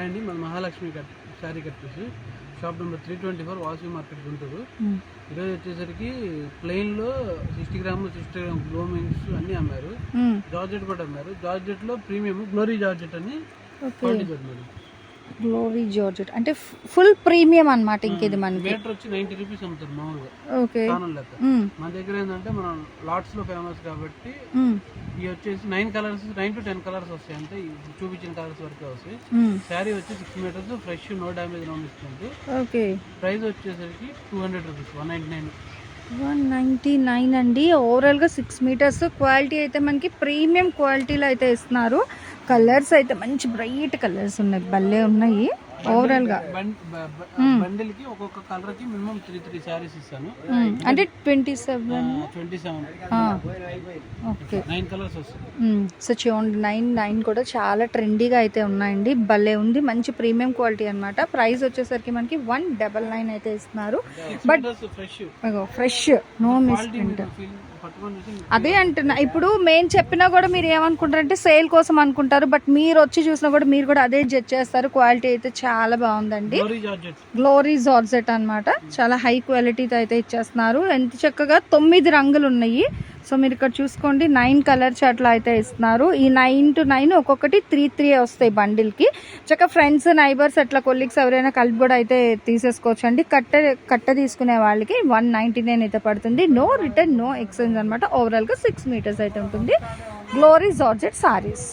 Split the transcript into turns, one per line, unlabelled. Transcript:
Hi అండి, మన మహాలక్ష్మి శారీ కట్టేసి shop number 324 Vasavi market Guntur. ఈరోజు వచ్చేసరికి ప్లెయిన్లో 60 గ్రాములు 60 గ్రామ్ గ్లోమింగ్స్ అన్నీ అమ్మారు. జార్జెట్ కూడా అమ్మారు. జార్జెట్లో ప్రీమియం గ్లోరీ జార్జెట్ అని మేడం.
గ్లోరీ జార్జెట్ అంటే ఫుల్ ప్రీమియం అన్నమాట. ఇంకేది మనకి
మీటర్ వచ్చి 90 రూపీస్ అమ్ముతారు మామూలుగా.
ఓకే,
మన దగ్గర ఏంటంటే మనం లాట్స్ లో ఫేమస్ కాబట్టి ఇవి వచ్చేసి 9 to 10 కలర్స్ వస్తాయి. అంటే చూపించిన కలర్స్ వరకే వస్తాయి. శారీ వచ్చి 6 metres fresh, no damage, no misprint.
Okay,
price వచ్చేసరికి 200 రూపీస్, 199.
199 అండి. ఓవరాల్గా 6 మీటర్స్. క్వాలిటీ అయితే మనకి ప్రీమియం క్వాలిటీలో అయితే ఇస్తున్నారు. కలర్స్ అయితే మంచి బ్రైట్ కలర్స్ ఉన్నాయి, భలే ఉన్నాయి. ఓవరాల్ గా
బండిల్ కి ఒక్కొక్క కలర్ కి మినిమం 3 సారీస్ ఇస్తాను.
అంటే 27 ఓకే,
9 కలర్స్ వస్తాయి.
సో చూడండి, 9 కూడా చాలా ట్రెండీగా అయితే ఉన్నాయండి. భలే ఉంది, మంచి ప్రీమియం క్వాలిటీ అన్నమాట. ప్రైస్ వచ్చేసరికి మనకి 199 అయితే ఇస్తున్నారు. But fresh, no misprint. అదే అంటున్నా, ఇప్పుడు మేము చెప్పినా కూడా మీరు ఏమనుకుంటారంటే సేల్ కోసం అనుకుంటారు. బట్ మీరు వచ్చి చూసినా కూడా మీరు కూడా అదే జడ్జ్ చేస్తారు. క్వాలిటీ అయితే చాలా బాగుందండి. గ్లోరీ జార్జెట్ అన్నమాట. చాలా హై క్వాలిటీతో అయితే ఇచ్చేస్తున్నారు. ఎంత చక్కగా 9 రంగులు ఉన్నాయి. సో మీరు ఇక్కడ చూసుకోండి, 9 కలర్స్ అట్లా అయితే ఇస్తున్నారు. ఈ 9 to 9 ఒక్కొక్కటి 3 వస్తాయి బండిల్కి. చక్కగా ఫ్రెండ్స్, నైబర్స్ అట్లా కొలీగ్స్ ఎవరైనా కలిపి కూడా అయితే తీసేసుకోవచ్చు అండి. కట్ట తీసుకునే వాళ్ళకి 199 అయితే పడుతుంది. నో రిటర్న్, నో ఎక్స్చేంజ్ అనమాట. ఓవరాల్గా 6 మీటర్స్ అయితే ఉంటుంది. Glory georgette saris.